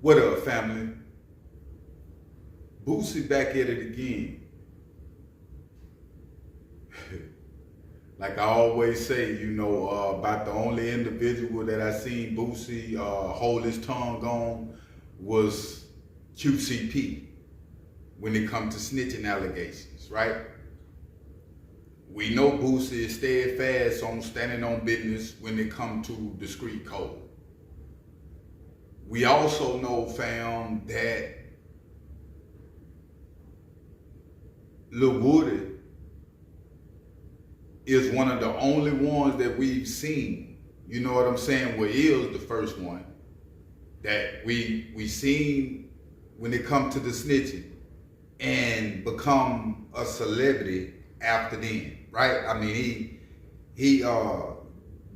What up, family? Boosie back at it again. Like I always say, about the only individual that I seen Boosie hold his tongue on was QCP when it comes to snitching allegations, right? We know Boosie is steadfast on standing on business when it comes to the street code. We also know, fam, that Lil Woody is one of the only ones that we've seen, you know what I'm saying, well, is the first one that we seen when it comes to the snitching and become a celebrity after then, right? I mean, he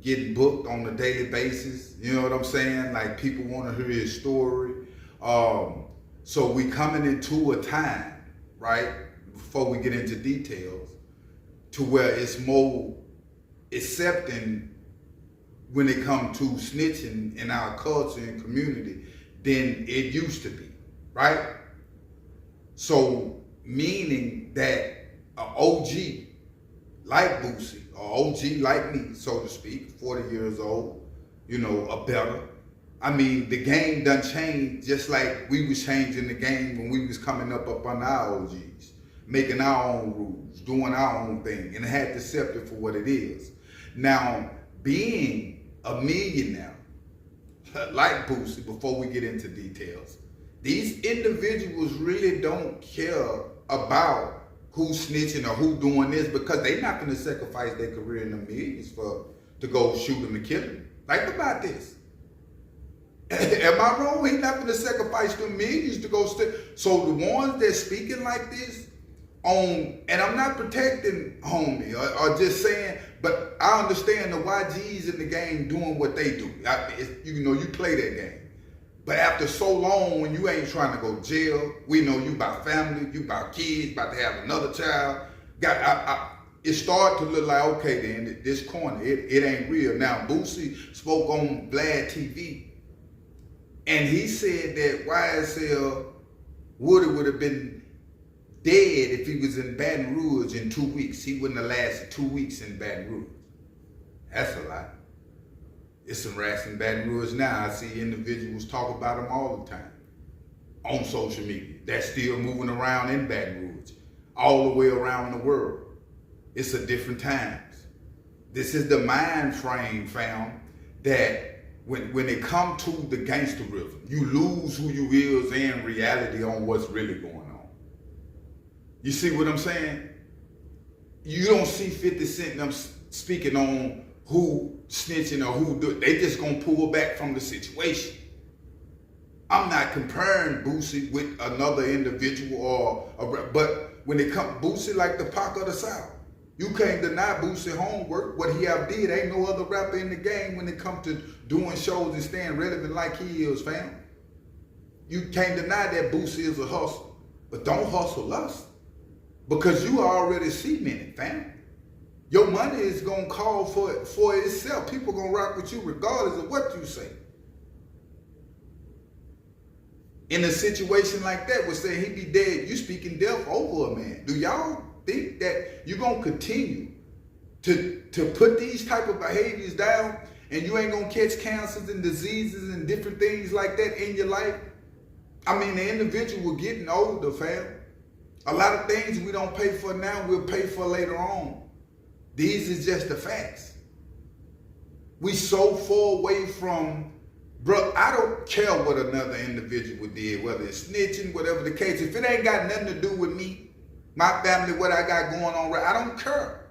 getting booked on a daily basis, you know what I'm saying? Like, people want to hear his story. So we coming into a time, right, before we get into details, to where it's more accepting when it comes to snitching in our culture and community than it used to be, right? So, meaning that an OG like Boosie, or OG like me, so to speak, 40 years old, a better. I mean, the game done changed just like we was changing the game when we was coming up on our OGs, making our own rules, doing our own thing, and had to accept it for what it is. Now, being a millionaire, like Boosie, before we get into details, these individuals really don't care about who's snitching or who doing this, because they not going to sacrifice their career in the millions to go shoot him and kill him. Think about this. Am I wrong? He not going to sacrifice the millions to go steal. So the ones that speaking like this and I'm not protecting homie or just saying, but I understand the YGs in the game doing what they do. You play that game. But after so long, when you ain't trying to go jail, we know you about family, you about kids, about to have another child. It started to look like, okay, then this corner, it ain't real. Now, Boosie spoke on Vlad TV, and he said that YSL would have been dead if he was in Baton Rouge in 2 weeks. He wouldn't have lasted 2 weeks in Baton Rouge. That's a lot. It's some rats in Baton Rouge now. I see individuals talk about them all the time on social media. They're still moving around in Baton Rouge, all the way around the world. It's a different times. This is the mind frame, fam, that when it comes to the gangsterism, you lose who you is in reality on what's really going on. You see what I'm saying? You don't see 50 Cent them speaking on who snitching or who do it. They just gonna pull back from the situation. I'm not comparing Boosie with another individual but when it comes Boosie like the Pac of the South, you can't deny Boosie homework. What he have did, ain't no other rapper in the game when it comes to doing shows and staying relevant like he is, fam. You can't deny that Boosie is a hustler, but don't hustle us, because you already cemented, fam. Your money is going to call for itself. People going to rock with you regardless of what you say. In a situation like that, we're saying he be dead, you speaking death over a man. Do y'all think that you're going to continue to put these type of behaviors down and you ain't going to catch cancers and diseases and different things like that in your life? I mean, the individual getting older, fam. A lot of things we don't pay for now, we'll pay for later on. These is just the facts. We so far away from, bro, I don't care what another individual did, whether it's snitching, whatever the case. If it ain't got nothing to do with me, my family, what I got going on, I don't care.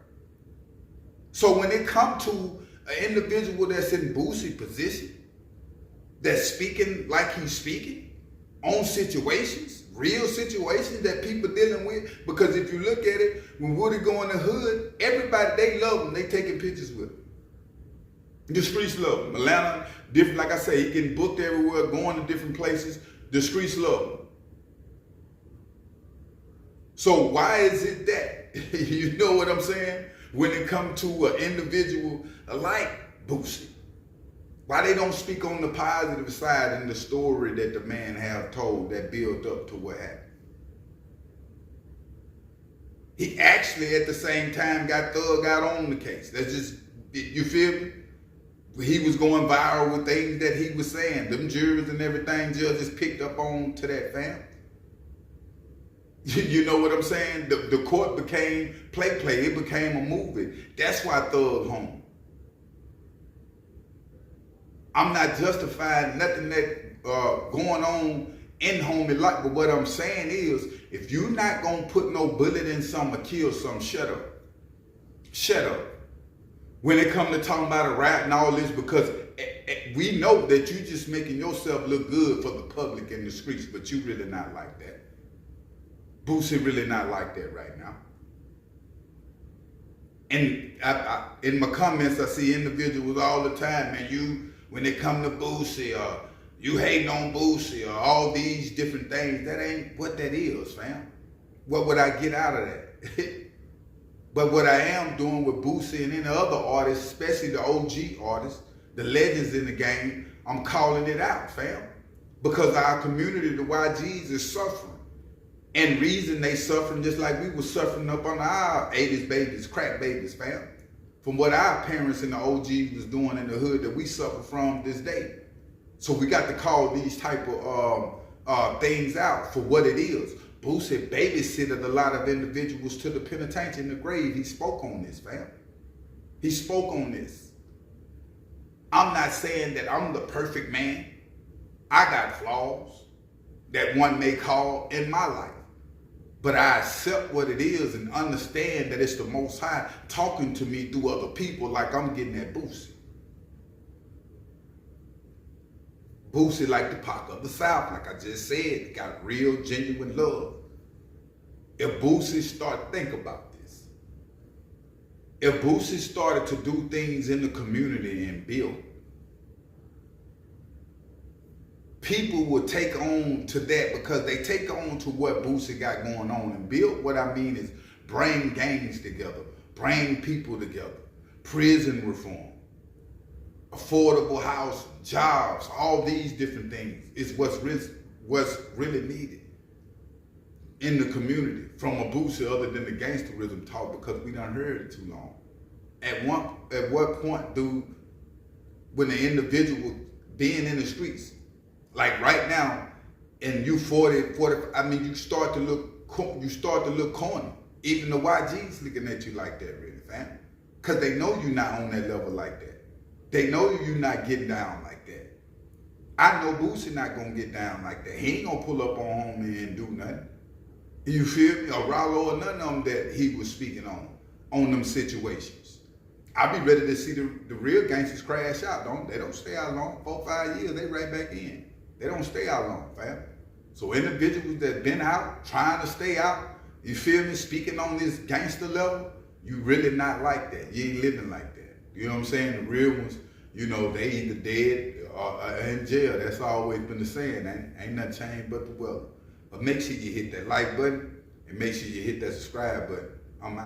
So when it comes to an individual that's in Boosie position, that's speaking like he's speaking on situations, real situations that people dealing with, because if you look at it, when Woody go in the hood, everybody, they love him. They taking pictures with him. The streets love him. Atlanta, different, like I say, he getting booked everywhere, going to different places. The streets love him. So why is it that, you know what I'm saying, when it comes to an individual like Boosie, Why they don't speak on the positive side in the story that the man have told that built up to what happened? He actually at the same time got Thug out on the case. That's just, you feel me? He was going viral with things that he was saying. Them jurors and everything, judges picked up on to that, fam. You know what I'm saying? The court became play. It became a movie. That's why Thug home. I'm not justifying nothing that going on in homie life, but what I'm saying is, if you're not gonna put no bullet in some or kill some, shut up. Shut up. When it comes to talking about a rap and all this, because we know that you just making yourself look good for the public in the streets, but you really not like that. Boosie really not like that right now. And in my comments, I see individuals all the time, man, when it come to Boosie, or you hating on Boosie, or all these different things, that ain't what that is, fam. What would I get out of that? But what I am doing with Boosie and any other artists, especially the OG artists, the legends in the game, I'm calling it out, fam. Because our community, the YGs, is suffering. And reason they suffering just like we were suffering up on our 80s babies, crack babies, fam. From what our parents and the OGs was doing in the hood that we suffer from this day. So we got to call these type of things out for what it is. Boosie babysitted a lot of individuals to the penitentiary in the grave. He spoke on this, fam. He spoke on this. I'm not saying that I'm the perfect man. I got flaws that one may call in my life. But I accept what it is and understand that it's the Most High talking to me through other people like I'm getting at Boosie. Boosie like the Pac of the South, like I just said, got real, genuine love. If Boosie start think about this, if Boosie started to do things in the community and build, people will take on to that because they take on to what Boosie got going on. And build, what I mean is bring gangs together, bring people together, prison reform, affordable housing, jobs, all these different things is what's really needed in the community from a Boosie, other than the gangsterism talk, because we done heard it too long. At what point when the individual being in the streets, like right now, and you 40, I mean, you start to look corny. Even the YGs looking at you like that, really, fam. Because they know you're not on that level like that. They know you're not getting down like that. I know Boosie not gonna get down like that. He ain't gonna pull up on homie and do nothing. You feel me? Or Rollo or none of them that he was speaking on them situations. I be ready to see the real gangsters crash out. They don't stay out long. 4 or 5 years, they right back in. They don't stay out long, fam. So individuals that been out, trying to stay out, you feel me, speaking on this gangster level, you really not like that. You ain't living like that. You know what I'm saying? The real ones, you know, they either dead or in jail. That's always been the saying. Ain't nothing changed but the weather. But make sure you hit that like button and make sure you hit that subscribe button. I'm out.